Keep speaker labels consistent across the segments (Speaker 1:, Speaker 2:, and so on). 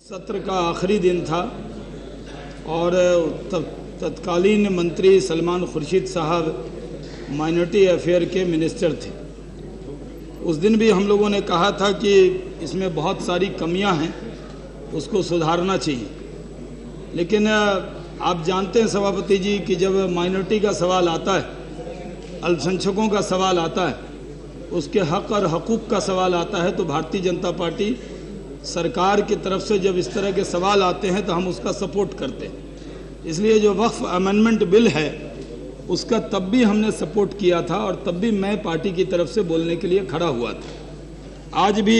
Speaker 1: सत्र का आखिरी दिन था और तत्कालीन मंत्री सलमान खुर्शीद साहब माइनॉरिटी अफेयर के मिनिस्टर थे। उस दिन भी हम लोगों ने कहा था कि इसमें बहुत सारी कमियां हैं, उसको सुधारना चाहिए। लेकिन आप जानते हैं सभापति जी कि जब माइनॉरिटी का सवाल आता है, अल्पसंख्यकों का सवाल आता है, उसके हक और हकूक़ का सवाल आता है, तो भारतीय जनता पार्टी सरकार की तरफ से जब इस तरह के सवाल आते हैं तो हम उसका सपोर्ट करते हैं। इसलिए जो वक्फ अमेंडमेंट बिल है उसका तब भी हमने सपोर्ट किया था और तब भी मैं पार्टी की तरफ से बोलने के लिए खड़ा हुआ था। आज भी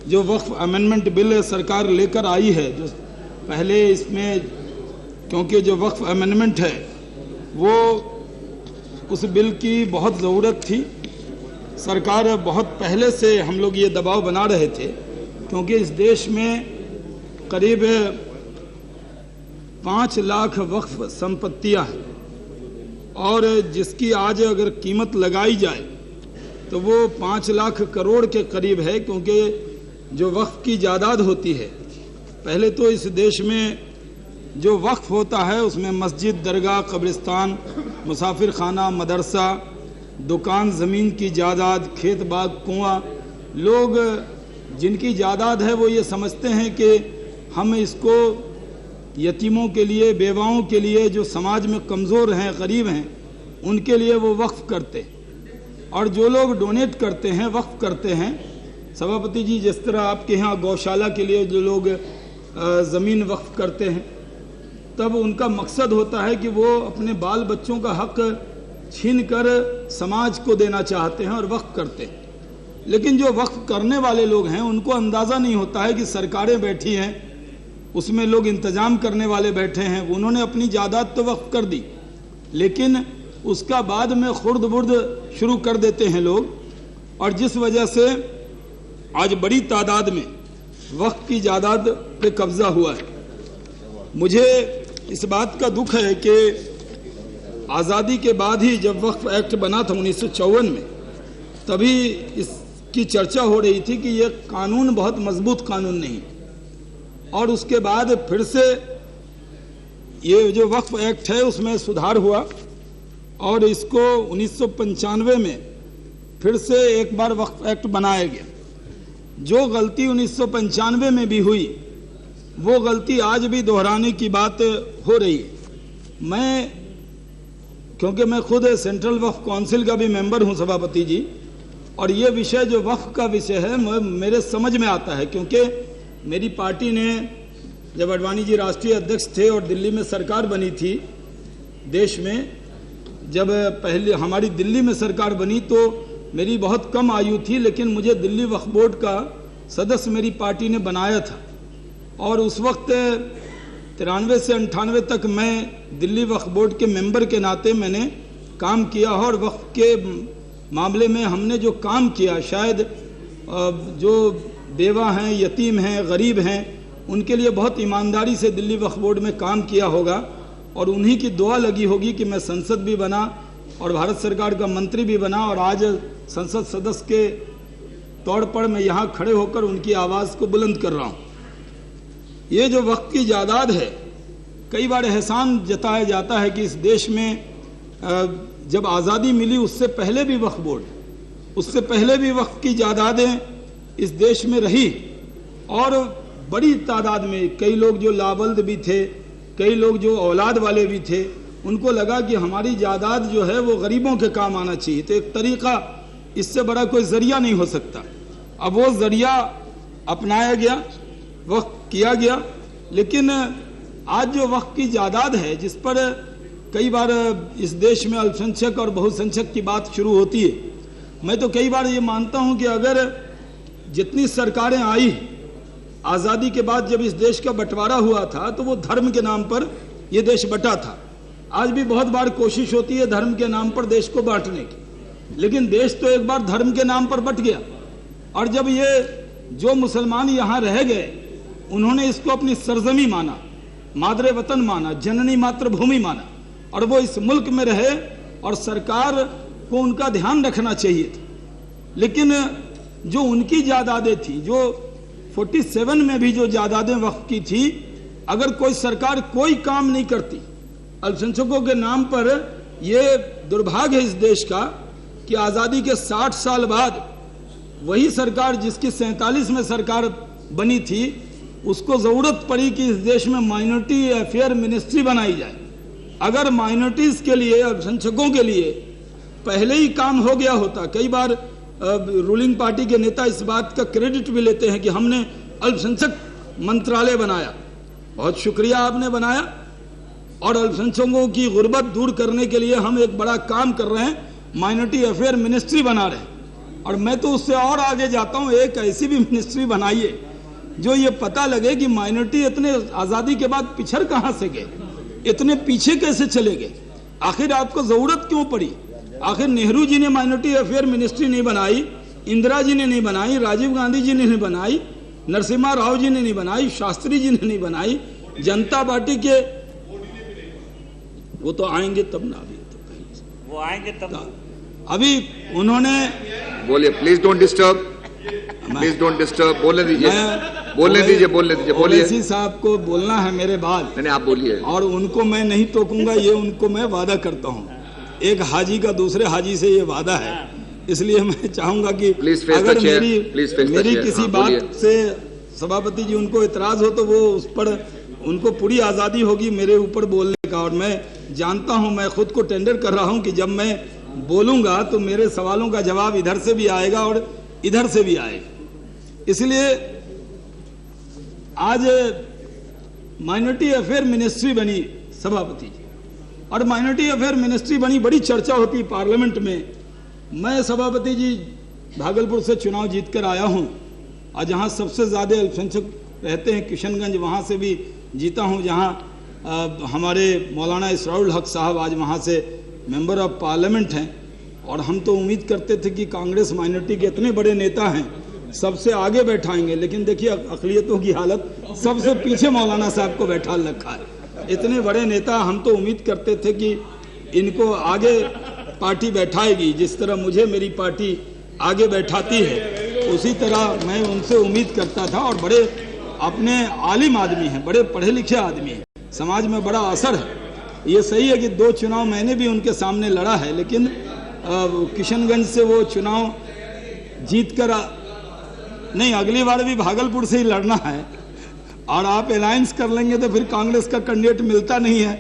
Speaker 1: जो वक्फ अमेंडमेंट बिल सरकार लेकर आई है, जो पहले इसमें, क्योंकि जो वक्फ अमेंडमेंट है वो उस बिल की बहुत ज़रूरत थी। सरकार बहुत पहले से हम लोग ये दबाव बना रहे थे, क्योंकि इस देश में करीब 5 लाख वक्फ संपत्तियां हैं और जिसकी आज अगर कीमत लगाई जाए तो वो 5 लाख करोड़ के करीब है। क्योंकि जो वक्फ की जायदाद होती है, पहले तो इस देश में जो वक्फ होता है उसमें मस्जिद, दरगाह, कब्रिस्तान, मुसाफिर खाना, मदरसा, दुकान, ज़मीन की जायदाद, खेत बाग, कुआं, लोग जिनकी जायदाद है वो ये समझते हैं कि हम इसको यतीमों के लिए, बेवाओं के लिए, जो समाज में कमज़ोर हैं, गरीब हैं, उनके लिए वो वक्फ करते। और जो लोग डोनेट करते हैं, वक्फ करते हैं, सभापति जी, जिस तरह आपके यहाँ गौशाला के लिए जो लोग ज़मीन वक्फ करते हैं, तब उनका मकसद होता है कि वो अपने बाल बच्चों का हक छीन कर समाज को देना चाहते हैं और वक्फ करते हैं। लेकिन जो वक्फ करने वाले लोग हैं उनको अंदाज़ा नहीं होता है कि सरकारें बैठी हैं, उसमें लोग इंतज़ाम करने वाले बैठे हैं, उन्होंने अपनी जायदाद तो वक्फ कर दी, लेकिन उसका बाद में खुर्द बुर्द शुरू कर देते हैं लोग, और जिस वजह से आज बड़ी तादाद में वक्फ की जायदाद पे कब्ज़ा हुआ है। मुझे इस बात का दुख है कि आज़ादी के बाद ही जब वक्फ एक्ट बना था 1954 में, तभी इसकी चर्चा हो रही थी कि ये कानून बहुत मजबूत कानून नहीं, और उसके बाद फिर से ये जो वक्फ एक्ट है उसमें सुधार हुआ और इसको 1995 में फिर से एक बार वक्फ एक्ट बनाया गया। जो गलती 1995 में भी हुई वो गलती आज भी दोहराने की बात हो रही है। क्योंकि मैं खुद सेंट्रल वक्फ काउंसिल का भी मेंबर हूं सभापति जी, और ये विषय जो वक्फ का विषय है मेरे समझ में आता है, क्योंकि मेरी पार्टी ने, जब अडवाणी जी राष्ट्रीय अध्यक्ष थे और दिल्ली में सरकार बनी थी देश में, जब पहले हमारी दिल्ली में सरकार बनी तो मेरी बहुत कम आयु थी, लेकिन मुझे दिल्ली वक्फ बोर्ड का सदस्य मेरी पार्टी ने बनाया था, और उस वक्त 93 से 98 तक मैं दिल्ली वक्फ बोर्ड के मेंबर के नाते मैंने काम किया, और वक्फ के मामले में हमने जो काम किया, शायद जो बेवा हैं, यतीम हैं, गरीब हैं, उनके लिए बहुत ईमानदारी से दिल्ली वक्फ बोर्ड में काम किया होगा, और उन्हीं की दुआ लगी होगी कि मैं संसद भी बना और भारत सरकार का मंत्री भी बना, और आज संसद सदस्य के तौर पर मैं यहाँ खड़े होकर उनकी आवाज़ को बुलंद कर रहा हूँ। ये जो वक्फ की जायदाद है, कई बार एहसान जताया जाता है कि इस देश में जब आज़ादी मिली उससे पहले भी वक्फ बोर्ड, उससे पहले भी वक्फ की जायदादें इस देश में रही, और बड़ी तादाद में कई लोग जो लाबल्द भी थे, कई लोग जो औलाद वाले भी थे, उनको लगा कि हमारी जायदाद जो है वो गरीबों के काम आना चाहिए। तो एक तरीक़ा, इससे बड़ा कोई ज़रिया नहीं हो सकता। अब वो ज़रिया अपनाया गया, वक्फ किया गया, लेकिन आज जो वक्फ की जायदाद है, जिस पर कई बार इस देश में अल्पसंख्यक और बहुसंख्यक की बात शुरू होती है, मैं तो कई बार ये मानता हूँ कि अगर जितनी सरकारें आई आज़ादी के बाद, जब इस देश का बंटवारा हुआ था तो वो धर्म के नाम पर ये देश बटा था। आज भी बहुत बार कोशिश होती है धर्म के नाम पर देश को बांटने की, लेकिन देश तो एक बार धर्म के नाम पर बट गया, और जब ये जो मुसलमान यहाँ रह गए उन्होंने इसको अपनी सरजमी माना, मादरे वतन माना, जननी मातृभूमि माना, और वो इस मुल्क में रहे, और सरकार को उनका ध्यान रखना चाहिए था। लेकिन जो उनकी जायदादें थी, जो 47 में भी जो जायदादें वक्फ की थी, अगर कोई सरकार कोई काम नहीं करती अल्पसंख्यकों के नाम पर, ये दुर्भाग्य है इस देश का कि आज़ादी के 60 साल बाद वही सरकार जिसकी 47 में सरकार बनी थी, उसको ज़रूरत पड़ी कि इस देश में माइनॉरिटी अफेयर मिनिस्ट्री बनाई जाए। अगर माइनॉरिटीज़ के लिए, अल्पसंख्यकों के लिए पहले ही काम हो गया होता, कई बार रूलिंग पार्टी के नेता इस बात का क्रेडिट भी लेते हैं कि हमने अल्पसंख्यक मंत्रालय बनाया। बहुत शुक्रिया, आपने बनाया, और अल्पसंख्यकों की गुर्बत दूर करने के लिए हम एक बड़ा काम कर रहे हैं, माइनॉरिटी अफेयर मिनिस्ट्री बना रहे हैं। और मैं तो उससे और आगे जाता हूं, एक ऐसी भी मिनिस्ट्री बनाइए जो ये पता लगे कि माइनॉरिटी इतने आज़ादी के बाद पिछड़ कहां से गए, इतने पीछे कैसे चले गए, आखिर आपको ज़रूरत क्यों पड़ी। आखिर नेहरू जी ने माइनॉरिटी अफेयर मिनिस्ट्री नहीं बनाई, इंदिरा जी ने नहीं बनाई, राजीव गांधी जी ने नहीं बनाई, नरसिम्हा राव जी ने नहीं बनाई, शास्त्री जी ने नहीं बनाई, जनता पार्टी के वो तो आएंगे तब ना, अभी तो वो आएंगे तब, अभी उन्होंने,
Speaker 2: बोलिए, please don't disturb, please don't disturb, बोलने दीजिए, बोलने दीजिए, बोलने दीजिए, बोलिए।
Speaker 1: ओवैसी साहब को बोलना है मेरे बाद,
Speaker 2: नहीं आप बोलिए,
Speaker 1: और उनको मैं नहीं टोकूंगा, ये उनको मैं वादा करता हूँ। एक हाजी का दूसरे हाजी से ये वादा है, इसलिए मैं चाहूंगा कि अगर मेरी किसी बात से सभापति जी उनको इतराज हो तो वो उस पर, उनको पूरी आज़ादी होगी मेरे ऊपर बोलने का। और मैं जानता हूं, मैं खुद को टेंडर कर रहा हूं कि जब मैं बोलूंगा तो मेरे सवालों का जवाब इधर से भी आएगा और इधर से भी आएगा। इसलिए आज माइनॉरिटी अफेयर मिनिस्ट्री बनी सभापति जी, और माइनॉरिटी अफेयर मिनिस्ट्री बनी, बड़ी चर्चा होती पार्लियामेंट में। मैं सभापति जी भागलपुर से चुनाव जीतकर आया हूं, और जहां सबसे ज़्यादा अल्पसंख्यक रहते हैं किशनगंज, वहां से भी जीता हूं, जहां हमारे मौलाना इसराउल हक साहब आज वहां से मेंबर ऑफ पार्लियामेंट हैं। और हम तो उम्मीद करते थे कि कांग्रेस माइनॉरिटी के इतने बड़े नेता हैं, सबसे आगे बैठाएंगे, लेकिन देखिए अक़लियतों की हालत, सबसे पीछे मौलाना साहब को बैठा रखा है। इतने बड़े नेता, हम तो उम्मीद करते थे कि इनको आगे पार्टी बैठाएगी, जिस तरह मुझे मेरी पार्टी आगे बैठाती है उसी तरह मैं उनसे उम्मीद करता था। और बड़े अपने आलिम आदमी हैं, बड़े पढ़े लिखे आदमी हैं, समाज में बड़ा असर है। ये सही है कि 2 चुनाव मैंने भी उनके सामने लड़ा है, लेकिन किशनगंज से वो चुनाव जीत कर नहीं, अगली बार भी भागलपुर से ही लड़ना है। और आप अलायंस कर लेंगे तो फिर कांग्रेस का कैंडिडेट मिलता नहीं है।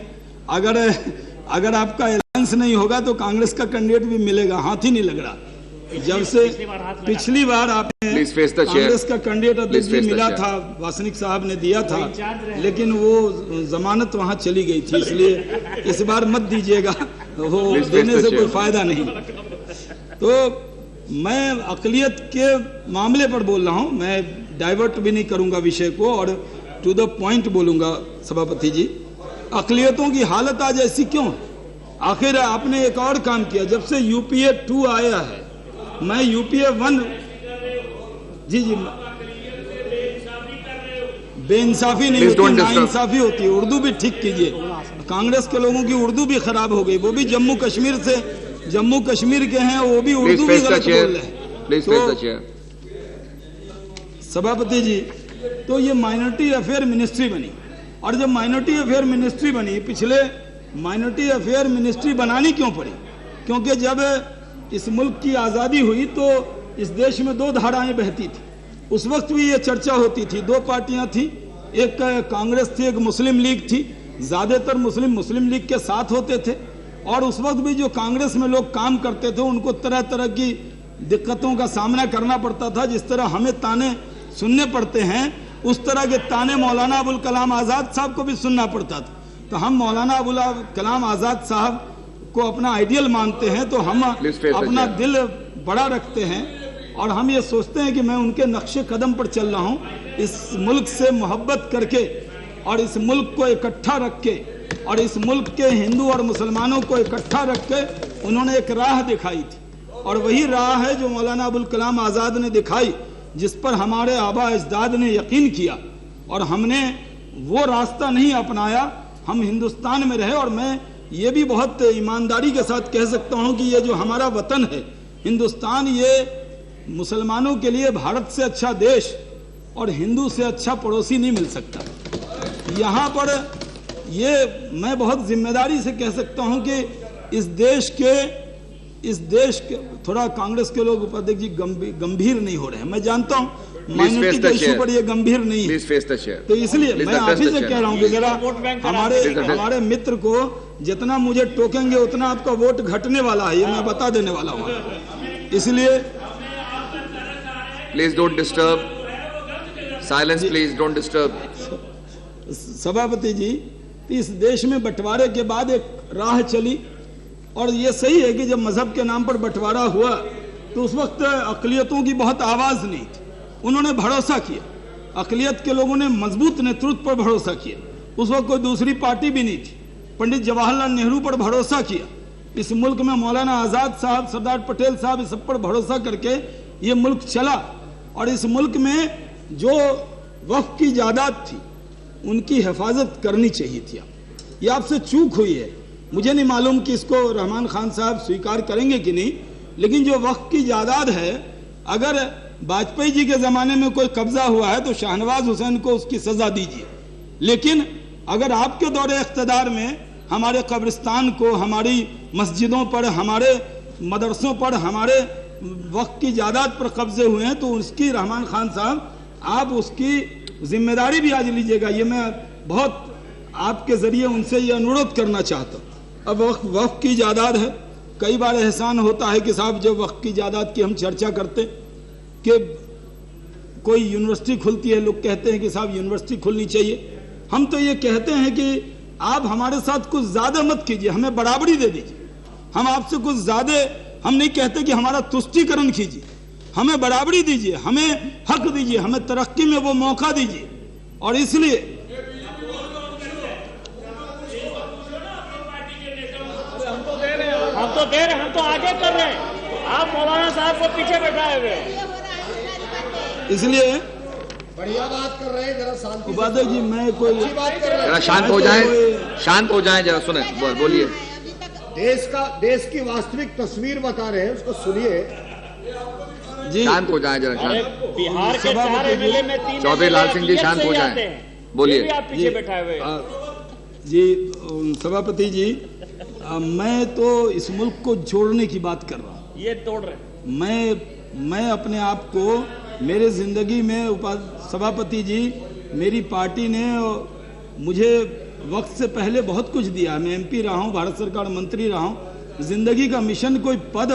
Speaker 1: अगर आपका अलायंस नहीं होगा तो कांग्रेस का कैंडिडेट भी मिलेगा, हाथ ही नहीं लग रहा। जब से पिछली बार आपने कांग्रेस का कैंडिडेट अध्यक्ष जी मिला था, वासनिक साहब ने दिया था, लेकिन वो जमानत वहां चली गई थी, इसलिए इस बार मत दीजिएगा, वो देने से कोई फायदा नहीं। तो मैं अक़लियत के मामले पर बोल रहा हूं, मैं डाइवर्ट भी नहीं करूंगा विषय को और टू द पॉइंट बोलूंगा। सभापति जी, अक़लियतों की हालत आज ऐसी क्यों? आखिर आपने एक और काम किया, जब से यूपीए 2 आया है, मैं यूपीए 1, जी बेइंसाफी नहीं होती, नाइंसाफी होती है। उर्दू भी ठीक कीजिए, कांग्रेस के लोगों की उर्दू भी खराब हो गई, वो भी जम्मू कश्मीर के हैं, वो भी उर्दू भी गलत बोल रहे हैं। सभापति जी, तो ये माइनॉरिटी अफेयर मिनिस्ट्री बनी, और जब माइनॉरिटी अफेयर मिनिस्ट्री बनी, पिछले माइनॉरिटी अफेयर मिनिस्ट्री बनानी क्यों पड़ी? क्योंकि जब इस मुल्क की आज़ादी हुई तो इस देश में 2 धाराएं बहती थी। उस वक्त भी ये चर्चा होती थी, 2 पार्टियां थी, एक कांग्रेस थी, एक मुस्लिम लीग थी। ज़्यादातर मुस्लिम लीग के साथ होते थे, और उस वक्त भी जो कांग्रेस में लोग काम करते थे उनको तरह तरह की दिक्कतों का सामना करना पड़ता था। जिस तरह हमें ताने सुनने पड़ते हैं, उस तरह के ताने मौलाना अबुल कलाम आज़ाद साहब को भी सुनना पड़ता था। तो हम मौलाना अबुल कलाम आज़ाद साहब को अपना आइडियल मानते हैं, तो हम अपना दिल बड़ा रखते हैं, और हम ये सोचते हैं कि मैं उनके नक्शे कदम पर चल रहा हूँ, इस मुल्क से मोहब्बत करके और इस मुल्क को इकट्ठा रख के और इस मुल्क के हिंदू और मुसलमानों को इकट्ठा रख के उन्होंने एक राह दिखाई थी, और वही राह है जो मौलाना अबुल कलाम आज़ाद ने दिखाई, जिस पर हमारे आबा अजदाद ने यकीन किया, और हमने वो रास्ता नहीं अपनाया। हम हिंदुस्तान में रहे, और मैं ये भी बहुत ईमानदारी के साथ कह सकता हूँ कि ये जो हमारा वतन है हिंदुस्तान, ये मुसलमानों के लिए भारत से अच्छा देश और हिंदू से अच्छा पड़ोसी नहीं मिल सकता। यहाँ पर ये मैं बहुत जिम्मेदारी से कह सकता हूँ कि इस देश के थोड़ा कांग्रेस के लोग उपाध्यक्ष जी गंभीर नहीं हो रहे हैं। मैं जानता हूँ माइनॉरिटी के इशू पर ये गंभीर नहीं है, तो इसलिए मैं आप ही से कह रहा हूँ कि जरा हमारे मित्र को जितना मुझे टोकेंगे उतना आपका वोट घटने वाला है, ये मैं बता देने वाला हूँ। इसलिए
Speaker 2: please don't disturb, silence please, don't disturb.
Speaker 1: सभापति जी, इस देश में बंटवारे के बाद एक राह चली, और ये सही है कि जब मजहब के नाम पर बंटवारा हुआ तो उस वक्त अकलियतों की बहुत आवाज नहीं थी, उन्होंने भरोसा किया, अकलियत के लोगों ने मजबूत नेतृत्व पर भरोसा किया। उस वक्त कोई दूसरी पार्टी भी नहीं थी, पंडित जवाहरलाल नेहरू पर भरोसा किया, इस मुल्क में मौलाना आजाद साहब, सरदार पटेल साहब, इस सब पर भरोसा करके ये मुल्क चला। और इस मुल्क में जो वक्फ की जायदाद थी उनकी हिफाजत करनी चाहिए थी। ये आपसे चूक हुई है, मुझे नहीं मालूम कि इसको रहमान खान साहब स्वीकार करेंगे कि नहीं, लेकिन जो वक्फ की जायदाद है, अगर वाजपेयी जी के ज़माने में कोई कब्जा हुआ है तो शाहनवाज हुसैन को उसकी सज़ा दीजिए, लेकिन अगर आपके दौरे इख्तिदार में हमारे कब्रिस्तान को, हमारी मस्जिदों पर, हमारे मदरसों पर, हमारे वक्फ की जायदाद पर कब्जे हुए हैं, तो उसकी रहमान खान साहब आप उसकी जिम्मेदारी भी आज लीजिएगा। ये मैं बहुत आपके ज़रिए उनसे ये अनुरोध करना चाहता हूँ। अब वक्फ की जायदाद है, कई बार एहसान होता है कि साहब जब वक्फ की जायदाद की हम चर्चा करते कि कोई यूनिवर्सिटी खुलती है, लोग कहते हैं कि साहब यूनिवर्सिटी खुलनी चाहिए। हम तो ये कहते हैं कि आप हमारे साथ कुछ ज़्यादा मत कीजिए, हमें बराबरी दे दीजिए। हम आपसे कुछ ज़्यादा, हम नहीं कहते कि हमारा तुष्टीकरण कीजिए, हमें बराबरी दीजिए, हमें हक दीजिए, हमें तरक्की में वो मौका दीजिए। और इसलिए
Speaker 3: हम तो दे रहे, हम तो आगे कर रहे हैं, आप मौलाना साहब को पीछे बैठाए हुए।
Speaker 1: इसलिए
Speaker 4: बढ़िया बात कर रहे हैं, जरा शांति से
Speaker 1: उपाध्याय जी, मैं कोई
Speaker 4: बात कर रहे हैं,
Speaker 2: जरा शांत हो जाए, शांत हो जाए, जरा सुने, बोलिए।
Speaker 4: देश की वास्तविक तस्वीर बता रहे हैं, उसको सुनिए
Speaker 1: जी।
Speaker 2: शांत हो जाए जरा, शांत।
Speaker 3: बिहार के 4 एमएलए में 3
Speaker 2: चौधरी लाल सिंह जी शांत हो जाए, बोलिए।
Speaker 3: आप पीछे बैठाए हुए
Speaker 1: जी। सभापति जी, मैं तो इस मुल्क को जोड़ने की बात कर रहा हूँ,
Speaker 3: ये तोड़ रहे।
Speaker 1: मैं अपने आप को, मेरे जिंदगी में सभापति जी, मेरी पार्टी ने मुझे वक्त से पहले बहुत कुछ दिया। मैं एमपी रहा हूँ, भारत सरकार मंत्री रहा हूँ। जिंदगी का मिशन कोई पद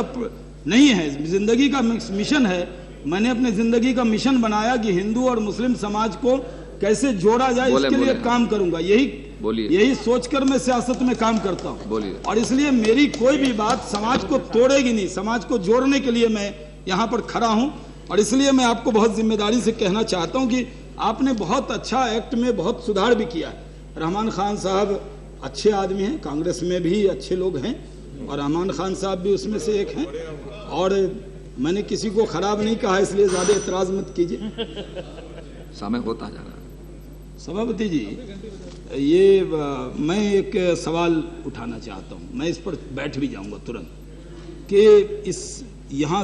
Speaker 1: नहीं है, जिंदगी का मिशन है। मैंने अपने जिंदगी का मिशन बनाया कि हिंदू और मुस्लिम समाज को कैसे जोड़ा जाए, इसके लिए काम करूंगा। यही सोचकर मैं सियासत में काम करता हूँ। और इसलिए मेरी कोई भी बात समाज को तोड़ेगी नहीं, समाज को जोड़ने के लिए मैं यहाँ पर खड़ा हूँ। और इसलिए मैं आपको बहुत जिम्मेदारी से कहना चाहता हूँ कि आपने बहुत अच्छा एक्ट में बहुत सुधार भी किया है। रहमान खान साहब अच्छे आदमी हैं, कांग्रेस में भी अच्छे लोग हैं, और रहमान खान साहब भी उसमें से एक हैं। और मैंने किसी को खराब नहीं कहा, इसलिए ज़्यादा एतराज़ मत कीजिए।
Speaker 2: समय होता जा रहा है।
Speaker 1: सभापति जी, ये मैं एक सवाल उठाना चाहता हूँ, मैं इस पर बैठ भी जाऊँगा तुरंत, कि इस यहाँ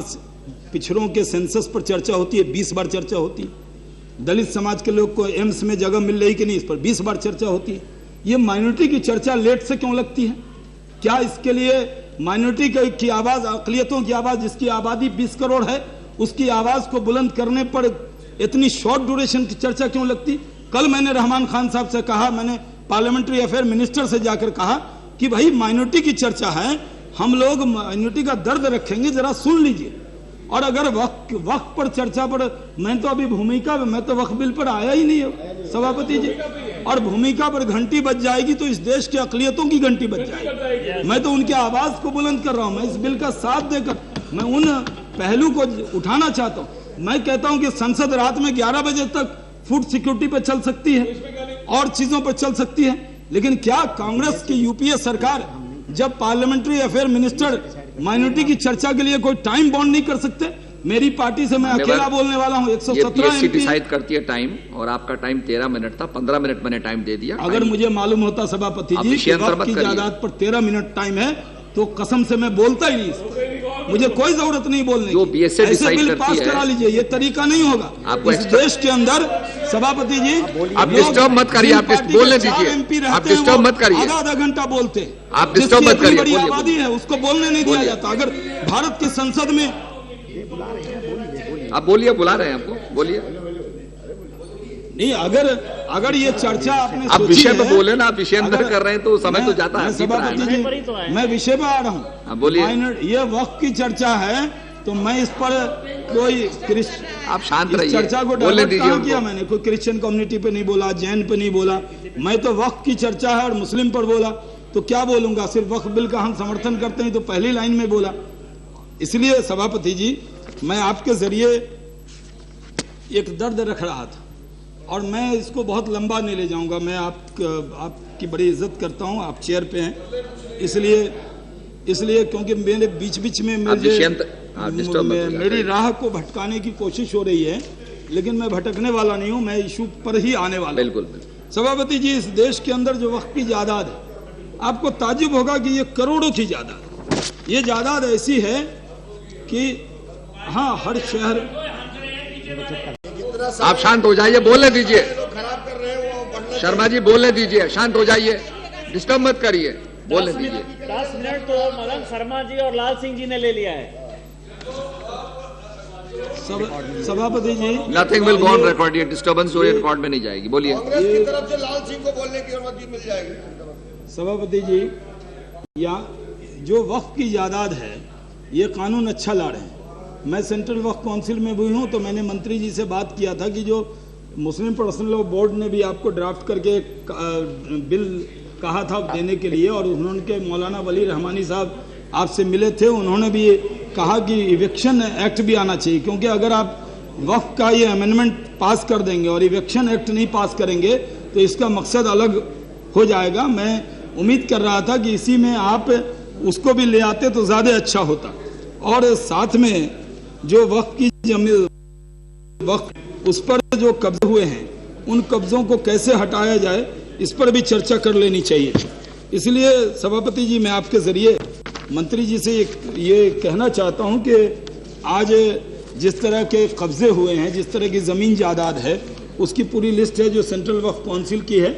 Speaker 1: पिछड़ों के सेंसस पर चर्चा होती है, 20 बार चर्चा होती है। दलित समाज के लोग को एम्स में जगह मिल रही कि नहीं, इस पर 20 बार चर्चा होती है। ये माइनॉरिटी की चर्चा लेट से क्यों लगती है? क्या इसके लिए माइनॉरिटी की आवाज़, अक़लियतों की आवाज़, जिसकी आबादी 20 करोड़ है, उसकी आवाज़ को बुलंद करने पर इतनी शॉर्ट ड्यूरेशन की चर्चा क्यों लगती? कल मैंने रहमान खान साहब से कहा, मैंने पार्लियामेंट्री अफेयर मिनिस्टर से जाकर कहा कि भाई माइनॉरिटी की चर्चा है, हम लोग माइनॉरिटी का दर्द रखेंगे, जरा सुन लीजिए। और अगर वक्फ पर चर्चा पर, मैं तो अभी भूमिका, मैं तो वक्फ बिल पर आया ही नहीं है सभापति जी, और भूमिका पर घंटी बज जाएगी तो इस देश के अक़लियतों की घंटी बज जाएगी। मैं तो उनकी आवाज़ को बुलंद कर रहा हूँ, मैं इस बिल का साथ देकर मैं उन पहलू को उठाना चाहता हूँ। मैं कहता हूँ कि संसद रात में 11 बजे तक फूड सिक्योरिटी पर चल सकती है और चीज़ों पर चल सकती है, लेकिन क्या कांग्रेस की यूपीए सरकार जब पार्लियामेंट्री अफेयर मिनिस्टर माइनॉरिटी की चर्चा के लिए कोई टाइम बाउंड नहीं कर सकते? मेरी पार्टी से मैं अकेला बोलने वाला हूं, 117 एमपी
Speaker 2: डिसाइड करती है टाइम, और आपका टाइम 13 मिनट था, 15 मिनट मैंने टाइम दे दिया।
Speaker 1: अगर मुझे मालूम होता सभापति जी कि वक्त की जायदाद पर 13 मिनट टाइम है तो कसम से मैं बोलता ही नहीं। मुझे कोई जरूरत नहीं बोलने
Speaker 2: जो
Speaker 1: की।
Speaker 2: बीएसए
Speaker 1: ऐसे
Speaker 2: डिसाइड
Speaker 1: बिल
Speaker 2: करती
Speaker 1: पास
Speaker 2: है।
Speaker 1: करा लीजिए, ये तरीका नहीं होगा
Speaker 2: आपको
Speaker 1: इस
Speaker 2: एक्स्ट्रा-
Speaker 1: देश के अंदर। सभापति जी,
Speaker 2: आप डिस्टर्ब मत करिए, आप बोलने दीजिए। आप डिस्टर्ब मत करिए,
Speaker 1: आधा आधा घंटा बोलते हैं।
Speaker 2: आप डिस्टर्ब मत
Speaker 1: जिसकी इतनी
Speaker 2: करिए,
Speaker 1: बड़ी
Speaker 2: बोलिए,
Speaker 1: आबादी है उसको बोलने नहीं दिया
Speaker 2: बोलिए।
Speaker 1: जाता। अगर भारत की संसद में
Speaker 2: आप बोलिए, बुला रहे हैं आपको, बोलिए।
Speaker 1: नहीं, अगर ये चर्चा आपने
Speaker 2: आप
Speaker 1: सोची
Speaker 2: विषय पे
Speaker 1: है,
Speaker 2: बोले ना, आप विषय अंदर
Speaker 1: अगर-
Speaker 2: कर रहे हैं तो समय तो
Speaker 1: मैं-
Speaker 2: जाता है।
Speaker 1: मैं सभापति
Speaker 3: समय पर ही तो
Speaker 1: जी,
Speaker 3: आए।
Speaker 1: मैं विषय पे आ रहा हूँ।
Speaker 2: हाँ, बोलिए।
Speaker 1: ये वक्त की चर्चा है तो मैं इस पर कोई
Speaker 2: आप शांत
Speaker 1: इस
Speaker 2: रहिए,
Speaker 1: चर्चा को
Speaker 2: बोलने
Speaker 1: डाइवर्ट
Speaker 2: दीजिए
Speaker 1: कहाँ किया
Speaker 2: उनको।
Speaker 1: मैंने? कोई क्रिश्चियन कम्युनिटी पे नहीं बोला, जैन पे नहीं बोला, मैं तो वक्त की चर्चा है और मुस्लिम पर बोला। तो क्या बोलूंगा? सिर्फ वक्त बिल का हम समर्थन करते हैं तो पहली लाइन में बोला। इसलिए सभापति जी, मैं आपके जरिए एक दर्द रख रहा था और मैं इसको बहुत लंबा नहीं ले जाऊंगा। मैं आपकी बड़ी इज्जत करता हूं, आप चेयर पे हैं, इसलिए क्योंकि मेरे बीच बीच में मेरी राह को भटकाने की कोशिश हो रही है, लेकिन मैं भटकने वाला नहीं हूं, मैं इशू पर ही आने वाला।
Speaker 2: बिल्कुल।
Speaker 1: सभापति जी, इस देश के अंदर जो वक्त की जायदाद है, आपको ताज्जुब होगा कि ये करोड़ों की जायदाद, ये जायदाद ऐसी है कि हाँ, हर शहर।
Speaker 2: आप शांत हो जाइए, बोलने दीजिए।
Speaker 4: खराब कर रहे हो वो बढ़ना
Speaker 2: शर्मा जी बोलने दीजिए, शांत हो जाइए, डिस्टर्ब मत करिए, बोलने दीजिए।
Speaker 3: 10 मिनट तो मदन शर्मा जी और लाल सिंह जी ने ले लिया है।
Speaker 1: सभापति जी,
Speaker 2: nothing will go on record, ये डिस्टर्बेंस हुई रिकॉर्ड में नहीं जाएगी। बोलिए।
Speaker 4: कांग्रेस की तरफ से लाल सिंह को बोलने की अनुमति मिल जाएगी।
Speaker 1: सभापति जी, या जो वक्फ की जायदाद है, ये कानून अच्छा ला रहे हैं। मैं सेंट्रल वक्फ काउंसिल में भी हूँ, तो मैंने मंत्री जी से बात किया था कि जो मुस्लिम पर्सनल लॉ बोर्ड ने भी आपको ड्राफ्ट करके बिल कहा था देने के लिए, और उन्होंने मौलाना वली रहमानी साहब आपसे मिले थे, उन्होंने भी कहा कि इविक्शन एक्ट भी आना चाहिए, क्योंकि अगर आप वक्फ का ये अमेंडमेंट पास कर देंगे और इविक्शन एक्ट नहीं पास करेंगे तो इसका मकसद अलग हो जाएगा। मैं उम्मीद कर रहा था कि इसी में आप उसको भी ले आते तो ज़्यादा अच्छा होता, और साथ में जो वक्फ की जमीन, वक्फ उस पर जो कब्जे हुए हैं, उन कब्जों को कैसे हटाया जाए, इस पर भी चर्चा कर लेनी चाहिए। इसलिए सभापति जी, मैं आपके जरिए मंत्री जी से ये कहना चाहता हूं कि आज जिस तरह के कब्जे हुए हैं, जिस तरह की ज़मीन जायदाद है, उसकी पूरी लिस्ट है जो सेंट्रल वक्फ काउंसिल की है,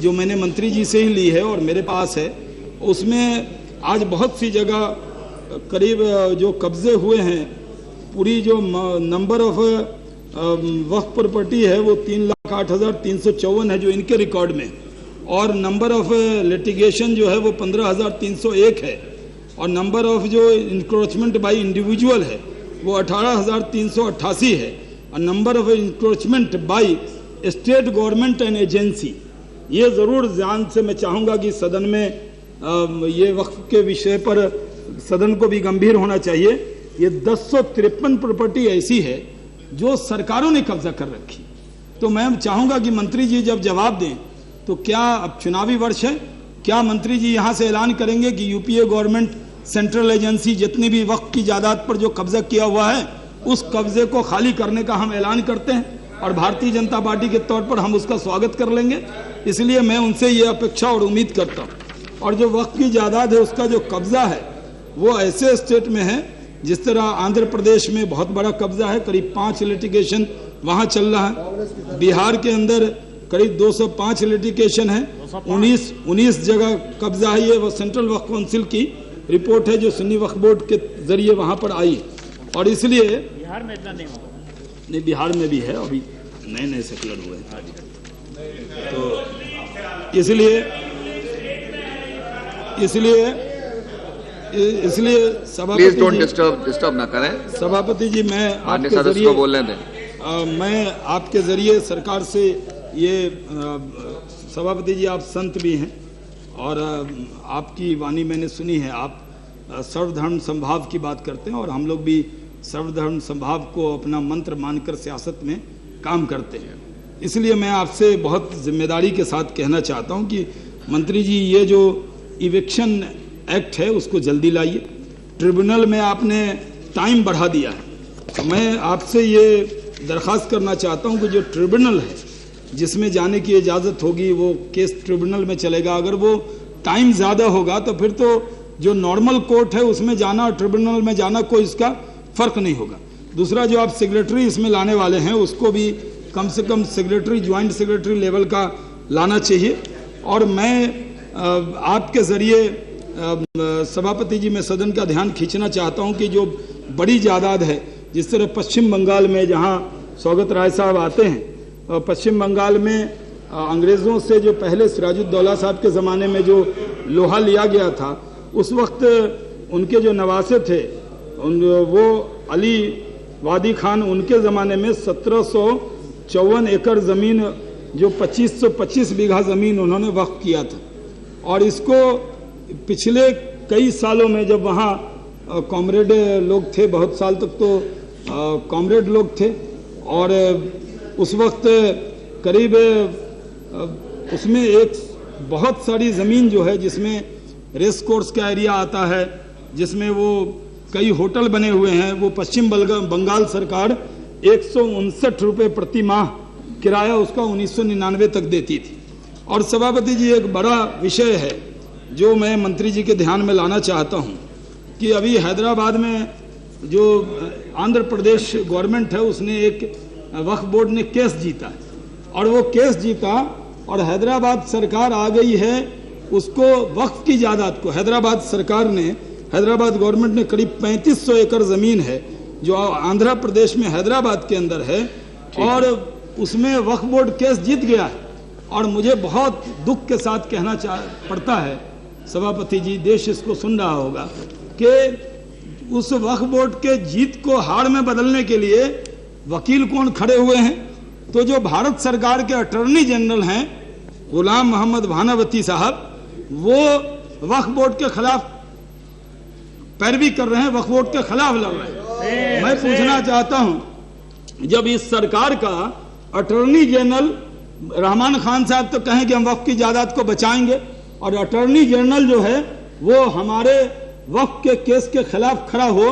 Speaker 1: जो मैंने मंत्री जी से ही ली है और मेरे पास है। उसमें आज बहुत सी जगह करीब जो कब्जे हुए हैं, पूरी जो नंबर ऑफ वक्फ प्रॉपर्टी है वो 3,08,354 है जो इनके रिकॉर्ड में, और नंबर ऑफ लिटिगेशन जो है वो 15,301 है, और नंबर ऑफ जो इंक्रोचमेंट बाय इंडिविजुअल है वो 18,388 है, और number of encroachment by state government and agency. ये ज़रूर ध्यान से मैं चाहूँगा कि सदन में ये वक्फ के विषय पर सदन को भी गंभीर होना चाहिए। ये 1053 प्रॉपर्टी ऐसी है जो सरकारों ने कब्जा कर रखी। तो मैं चाहूँगा कि मंत्री जी जब जवाब दें तो क्या, अब चुनावी वर्ष है, क्या मंत्री जी यहाँ से ऐलान करेंगे कि यूपीए गवर्नमेंट सेंट्रल एजेंसी जितनी भी वक्त की जायदाद पर जो कब्जा किया हुआ है उस कब्जे को खाली करने का हम ऐलान करते हैं, और भारतीय जनता पार्टी के तौर पर हम उसका स्वागत कर लेंगे। इसलिए मैं उनसे ये अपेक्षा और उम्मीद करता हूँ। और जो वक्त की जायदाद है उसका जो कब्जा है वो ऐसे स्टेट में है, जिस तरह आंध्र प्रदेश में बहुत बड़ा कब्जा है, करीब 5 लिटिगेशन वहाँ चल रहा है। बिहार के अंदर करीब 205 लिटिगेशन है, 19 जगह कब्जा है। ये वो सेंट्रल वक्फ काउंसिल की रिपोर्ट है जो सुन्नी वक्फ बोर्ड के जरिए वहाँ पर आई, और इसलिए
Speaker 3: बिहार में इतना नहीं होगा।
Speaker 1: नहीं, बिहार में भी है, अभी नए नए सेटलर हुए हैं, तो इसलिए
Speaker 2: प्लीज डोंट डिस्टर्ब ना करें।
Speaker 1: सभापति जी, मैं
Speaker 2: माननीय
Speaker 1: आपके
Speaker 2: सदस्य को
Speaker 1: जरिए
Speaker 2: बोलने दें।
Speaker 1: मैं आपके जरिए सरकार से ये सभापति जी, आप संत भी हैं और आपकी वाणी मैंने सुनी है, आप सर्वधर्म संभाव की बात करते हैं, और हम लोग भी सर्वधर्म संभाव को अपना मंत्र मानकर सियासत में काम करते हैं। इसलिए मैं आपसे बहुत जिम्मेदारी के साथ कहना चाहता हूं कि मंत्री जी, ये जो इविक्शन एक्ट है उसको जल्दी लाइए। ट्रिब्यूनल में आपने टाइम बढ़ा दिया है, तो मैं आपसे ये दरख्वास्त करना चाहता हूं कि जो ट्रिब्यूनल है जिसमें जाने की इजाज़त होगी वो केस ट्रिब्यूनल में चलेगा। अगर वो टाइम ज़्यादा होगा तो फिर तो जो नॉर्मल कोर्ट है उसमें जाना और ट्रिब्यूनल में जाना कोई इसका फर्क नहीं होगा। दूसरा, जो आप सेक्रेटरी इसमें लाने वाले हैं उसको भी कम से कम सेक्रेटरी, ज्वाइंट सेक्रेटरी लेवल का लाना चाहिए। और मैं आपके ज़रिए सभापति जी, मैं सदन का ध्यान खींचना चाहता हूं कि जो बड़ी जायदाद है, जिस तरह पश्चिम बंगाल में जहां सौगत राय साहब आते हैं, पश्चिम बंगाल में अंग्रेज़ों से जो पहले सिराजुद्दौला साहब के ज़माने में जो लोहा लिया गया था, उस वक्त उनके जो नवासे थे वो अली वादी खान, उनके ज़माने में 1754 एकड़ ज़मीन, जो 2525 बीघा ज़मीन उन्होंने वक्फ किया था। और इसको पिछले कई सालों में जब वहाँ कॉमरेड लोग थे, बहुत साल तक तो कॉमरेड लोग थे, और उस वक्त करीब उसमें एक बहुत सारी ज़मीन जो है, जिसमें रेस कोर्स का एरिया आता है, जिसमें वो कई होटल बने हुए हैं, वो पश्चिम बंगाल सरकार 159 रुपये प्रति माह किराया उसका 1999 तक देती थी। और सभापति जी, एक बड़ा विषय है जो मैं मंत्री जी के ध्यान में लाना चाहता हूं कि अभी हैदराबाद में जो आंध्र प्रदेश गवर्नमेंट है, उसने एक वक्फ बोर्ड ने केस जीता, और वो केस जीता और हैदराबाद सरकार आ गई है उसको वक्फ की जायदाद को, हैदराबाद सरकार ने, हैदराबाद गवर्नमेंट ने करीब 3500 एकड़ ज़मीन है जो आंध्र प्रदेश में हैदराबाद के अंदर है, और उसमें वक्फ बोर्ड केस जीत गया है। और मुझे बहुत दुख के साथ कहना पड़ता है सभापति जी, देश इसको सुन रहा होगा, कि उस वक्फ बोर्ड के जीत को हार में बदलने के लिए वकील कौन खड़े हुए हैं? तो जो भारत सरकार के अटॉर्नी जनरल हैं गुलाम मोहम्मद भानावती साहब, वो वक्फ बोर्ड के खिलाफ पैरवी कर रहे हैं, वक्फ बोर्ड के खिलाफ लड़ रहे हैं। मैं पूछना चाहता हूं, जब इस सरकार का अटॉर्नी जनरल रहमान खान साहब तो कहें कि हम वक्फ की जायदाद को बचाएंगे, और अटॉर्नी जनरल जो है वो हमारे वक्फ के केस के खिलाफ खड़ा हो,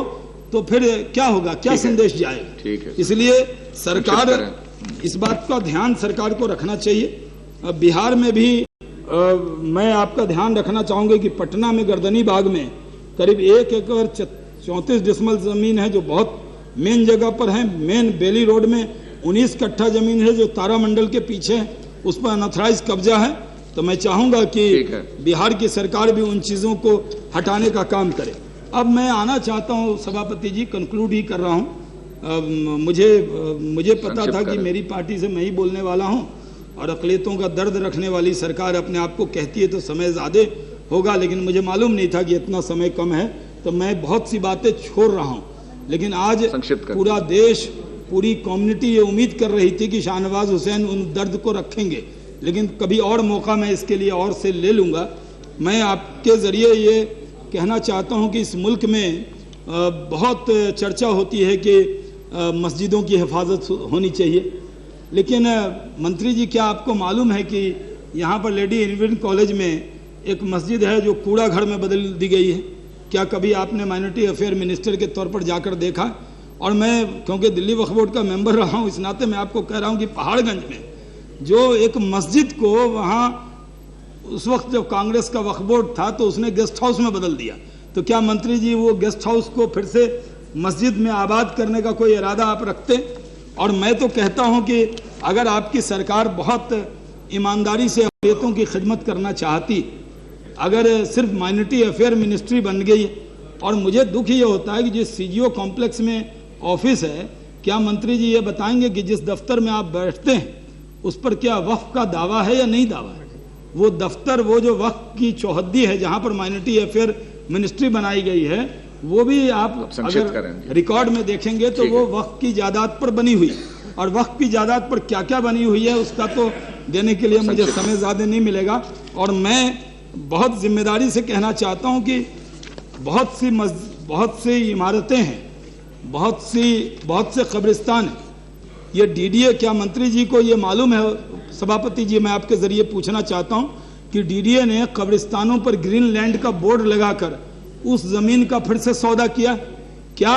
Speaker 1: तो फिर क्या होगा, क्या संदेश जाएगा? ठीक है। इसलिए सरकार इस बात का ध्यान सरकार को रखना चाहिए। अब बिहार में भी मैं आपका ध्यान रखना चाहूंगा कि पटना में गर्दनी बाग में करीब 1 एकड़ 34 डिसमल जमीन है, जो बहुत मेन जगह पर है। मेन बेली रोड में 19 कट्ठा जमीन है जो तारामंडल के पीछे है, उस पर अनऑथराइज कब्जा है। तो मैं चाहूंगा कि बिहार की सरकार भी उन चीज़ों को हटाने का काम करे। अब मैं आना चाहता हूं सभापति जी, कंक्लूड ही कर रहा हूं। मुझे पता था कि मेरी पार्टी से मैं ही बोलने वाला हूं, और अक़लियतों का दर्द रखने वाली सरकार अपने आप को कहती है तो समय ज़्यादा होगा, लेकिन मुझे मालूम नहीं था कि इतना समय कम है, तो मैं बहुत सी बातें छोड़ रहा हूँ। लेकिन आज पूरा देश, पूरी कम्युनिटी ये उम्मीद कर रही थी कि शाहनवाज हुसैन उन दर्द को रखेंगे, लेकिन कभी और मौका मैं इसके लिए और से ले लूँगा। मैं आपके ज़रिए ये कहना चाहता हूँ कि इस मुल्क में बहुत चर्चा होती है कि मस्जिदों की हिफाजत होनी चाहिए, लेकिन मंत्री जी, क्या आपको मालूम है कि यहाँ पर लेडी इरविन कॉलेज में एक मस्जिद है जो कूड़ा घर में बदल दी गई है? क्या कभी आपने माइनॉरिटी अफेयर मिनिस्टर के तौर पर जाकर देखा? और मैं क्योंकि दिल्ली वक्फ बोर्ड का मेंबर रहा हूँ, इस नाते मैं आपको कह रहा हूँ कि पहाड़गंज में जो एक मस्जिद को वहाँ उस वक्त जब कांग्रेस का वक्फ बोर्ड था तो उसने गेस्ट हाउस में बदल दिया, तो क्या मंत्री जी वो गेस्ट हाउस को फिर से मस्जिद में आबाद करने का कोई इरादा आप रखते? और मैं तो कहता हूँ कि अगर आपकी सरकार बहुत ईमानदारी से अक़लियतों की खिदमत करना चाहती, अगर सिर्फ माइनॉरिटी अफेयर मिनिस्ट्री बन गई, और मुझे दुख ये होता है कि जिस सीजीओ कॉम्प्लेक्स में ऑफिस है, क्या मंत्री जी ये बताएंगे कि जिस दफ्तर में आप बैठते हैं उस पर क्या वक्फ का दावा है या नहीं दावा है? वो दफ्तर, वो जो वक्फ की चौहद्दी है जहाँ पर माइनॉरिटी अफेयर मिनिस्ट्री बनाई गई है, वो भी आप अगर रिकॉर्ड में देखेंगे तो वो वक्फ की जायदाद पर बनी हुई, और वक्फ की जायदाद पर क्या क्या बनी हुई है उसका तो देने के लिए मुझे समय ज़्यादा नहीं मिलेगा। और मैं बहुत जिम्मेदारी से कहना चाहता हूं कि बहुत सी इमारतें हैं, बहुत से कब्रिस्तान हैं। ये डीडीए, क्या मंत्री जी को ये मालूम है? सभापति जी, मैं आपके ज़रिए पूछना चाहता हूं कि डीडीए ने कब्रिस्तानों पर ग्रीन लैंड का बोर्ड लगाकर उस ज़मीन का फिर से सौदा किया? क्या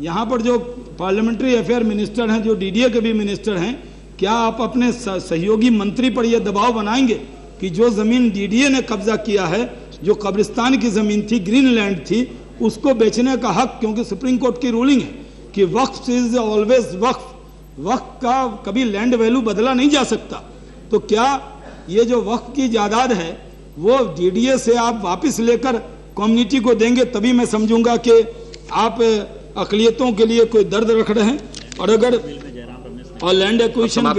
Speaker 1: यहाँ पर जो पार्लियामेंट्री अफेयर मिनिस्टर हैं, जो डीडीए के भी मिनिस्टर हैं, क्या आप अपने सहयोगी मंत्री पर यह दबाव बनाएंगे कि जो ज़मीन डीडीए ने कब्जा किया है जो कब्रिस्तान की ज़मीन थी, ग्रीन लैंड थी, उसको बेचने का हक, क्योंकि सुप्रीम कोर्ट की रूलिंग है कि वक्फ इज ऑलवेज वक्फ, वक्फ का कभी लैंड वैल्यू बदला नहीं जा सकता। तो क्या ये जो वक्फ की जायदाद है वो डीडीए से आप वापस लेकर कम्युनिटी को देंगे, तभी मैं समझूंगा कि आप अक़लियतों के लिए कोई दर्द रख रहे हैं। और अगर और लैंड एक्विजिशन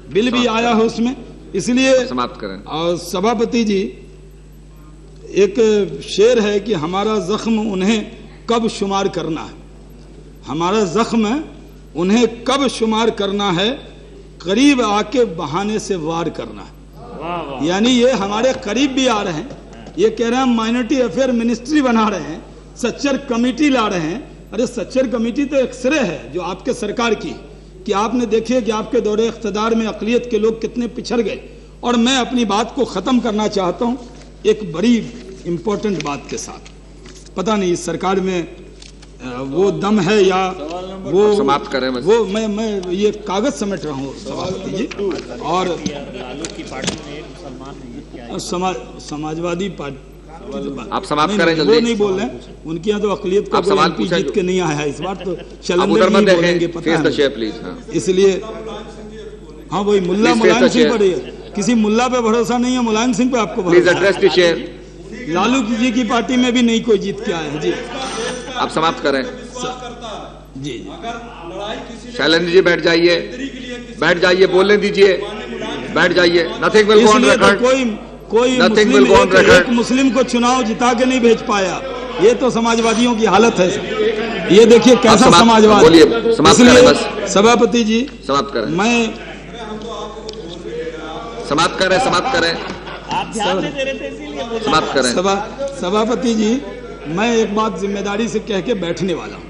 Speaker 1: बिल भी आया है उसमें, इसलिए
Speaker 2: समाप्त करें।
Speaker 1: और सभापति जी, एक शेर है कि हमारा जख्म उन्हें कब शुमार करना है, हमारा जख्म उन्हें कब शुमार करना है, करीब आके बहाने से वार करना है। यानी ये हमारे करीब भी आ रहे हैं, ये कह रहे हैं माइनॉरिटी अफेयर मिनिस्ट्री बना रहे हैं, सच्चर कमेटी ला रहे हैं। अरे सच्चर कमेटी तो एक्सरे है जो आपके सरकार की, कि आपने देखिए कि आपके दौरे इख्तिदार में अक़लियत के लोग कितने पिछड़ गए। और मैं अपनी बात को ख़त्म करना चाहता हूँ एक बड़ी इम्पोर्टेंट बात के साथ। पता नहीं इस सरकार में वो दम है या वो
Speaker 2: समाप्त करें
Speaker 1: वो मैं ये कागज समेट रहा हूँ सभापति जी। और समाजवादी पार्टी
Speaker 2: आप समाप्त करें जल्दी।
Speaker 1: वो नहीं बोल रहे हैं, उनके यहाँ तो अक़लियत का
Speaker 2: सवाल
Speaker 1: कोई जीत के नहीं आया है इस बार, तो चलेंगे पता है। इसलिए हाँ वही मुल्ला मुलायम सिंह पर, किसी मुल्ला पे भरोसा नहीं है, मुलायम सिंह पे आपको भरोसा है। लालू जी की पार्टी में भी नहीं कोई जीत के आया है जी।
Speaker 2: आप समाप्त करें
Speaker 1: जी।
Speaker 2: शैलेंद्र जी बैठ जाइए, बैठ जाइए, बोलने दीजिए, बैठ जाइए। Nothing will go on record.
Speaker 1: कोई एक मुस्लिम को चुनाव जिता के नहीं भेज पाया, ये तो समाजवादियों की हालत है। ये देखिए कैसा समाजवाद।
Speaker 2: बोलिए, समाप्त करें बस।
Speaker 1: सभापति जी
Speaker 2: समाप्त करें।
Speaker 1: मैं
Speaker 2: समाप्त करें, समाप्त करें,
Speaker 3: आप ध्यान नहीं दे रहे थे इसीलिए
Speaker 2: समाप्त करें।
Speaker 1: सभापति जी, मैं एक बात जिम्मेदारी से कह के बैठने वाला हूँ।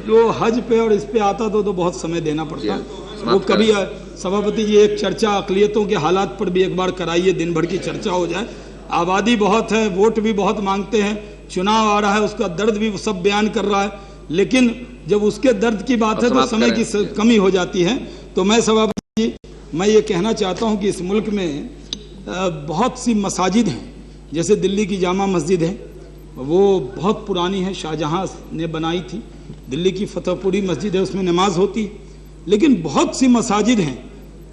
Speaker 1: जो हज पे और इस पे आता तो बहुत समय देना पड़ता। वो कभी सभापति जी एक चर्चा अक़लियतों के हालात पर भी एक बार कराइए, दिन भर की चर्चा हो जाए। आबादी बहुत है, वोट भी बहुत मांगते हैं, चुनाव आ रहा है, उसका दर्द भी सब बयान कर रहा है, लेकिन जब उसके दर्द की बात है तो समय की कमी हो जाती है। तो मैं सभापति जी मैं ये कहना चाहता हूँ कि इस मुल्क में बहुत सी मसाजिद हैं, जैसे दिल्ली की जामा मस्जिद है, वो बहुत पुरानी है, शाहजहाँ ने बनाई थी। दिल्ली की फतेहपुरी मस्जिद है, उसमें नमाज होती है। लेकिन बहुत सी मसाजिद हैं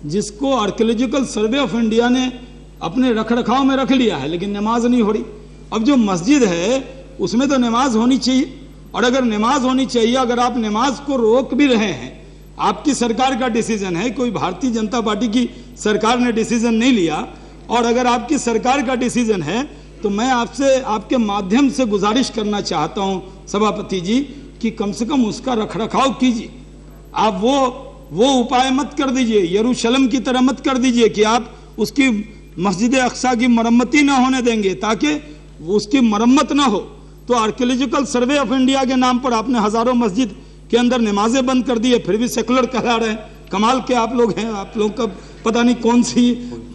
Speaker 1: जिसको आर्कियोलॉजिकल सर्वे ऑफ इंडिया ने अपने रख रखाव में रख लिया है, लेकिन नमाज नहीं हो रही। अब जो मस्जिद है उसमें तो नमाज होनी चाहिए, और अगर नमाज होनी चाहिए, अगर आप नमाज को रोक भी रहे हैं, आपकी सरकार का डिसीजन है, कोई भारतीय जनता पार्टी की सरकार ने डिसीजन नहीं लिया, और अगर आपकी सरकार का डिसीजन है तो मैं आपसे आपके माध्यम से गुजारिश करना चाहता हूं सभापति जी कि कम से कम उसका रखरखाव कीजिए। आप वो उपाय मत कर दीजिए, यरूशलेम की तरह मत कर दीजिए कि आप उसकी मस्जिद अक्सा की मरम्मती ना होने देंगे, ताकि उसकी मरम्मत ना हो। तो आर्कियोलॉजिकल सर्वे ऑफ इंडिया के नाम पर आपने हजारों मस्जिद के अंदर नमाजें बंद कर दी है, फिर भी सेकुलर कहला रहे हैं। कमाल के आप लोग हैं, आप लोग का पता नहीं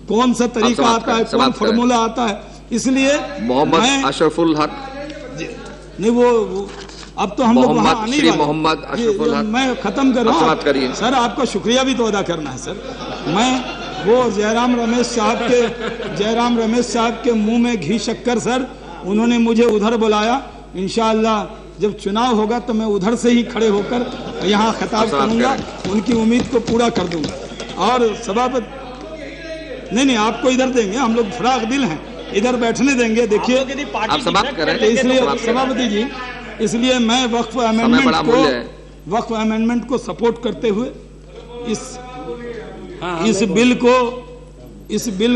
Speaker 1: कौन सा तरीका आता है, कौन फार्मूला आता है। इसलिए
Speaker 2: मोहम्मद अशरफुल हक
Speaker 1: नहीं, वो अब तो हम लोग वहाँ आने वाले।
Speaker 2: मोहम्मद अशरफुल हक,
Speaker 1: मैं खत्म कर रहा हूँ सर, आपका शुक्रिया भी तो अदा करना है सर। मैं वो जयराम रमेश साहब के मुंह में घी शक्कर सर, उन्होंने मुझे उधर बुलाया। इंशाअल्लाह जब चुनाव होगा तो मैं उधर से ही खड़े होकर यहाँ खिताब करूंगा, उनकी उम्मीद को पूरा कर दूंगा। और सभापति नहीं आपको इधर देंगे, हम लोग फराग दिल हैं, इधर बैठने देंगे। देखिए
Speaker 2: आप समाप्त करें।
Speaker 1: इसलिए सभापति जी, इसलिए मैं वक्फ अमेंडमेंट को सपोर्ट करते हुए इस बिल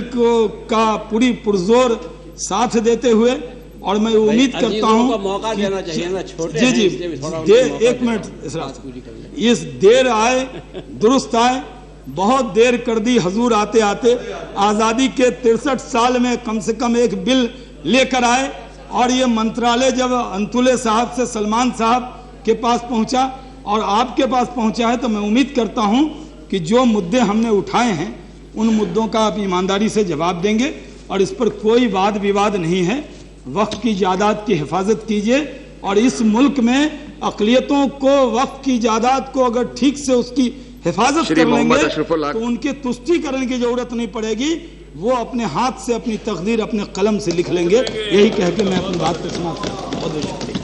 Speaker 1: को का पूरी पुरजोर साथ देते हुए, और मैं उम्मीद करता हूं जी एक मिनट, इस देर आए दुरुस्त आए, बहुत देर कर दी हजूर आते आते। आज़ादी के 63 साल में कम से कम एक बिल लेकर आए, और ये मंत्रालय जब अंतुले साहब से सलमान साहब के पास पहुंचा और आपके पास पहुंचा है, तो मैं उम्मीद करता हूं कि जो मुद्दे हमने उठाए हैं उन मुद्दों का आप ईमानदारी से जवाब देंगे, और इस पर कोई वाद विवाद नहीं है। वक्फ की जायदाद की हिफाजत कीजिए, और इस मुल्क में अक़लियतों को वक्फ की जायदाद को अगर ठीक से उसकी हिफाजत कर लेंगे तो उनके तुष्टीकरण की जरूरत नहीं पड़ेगी। वो अपने हाथ से अपनी तकदीर अपने कलम से लिख लेंगे। यही कह के मैं अपनी बात को समाप्त करता हूं। बहुत बहुत शुक्रिया।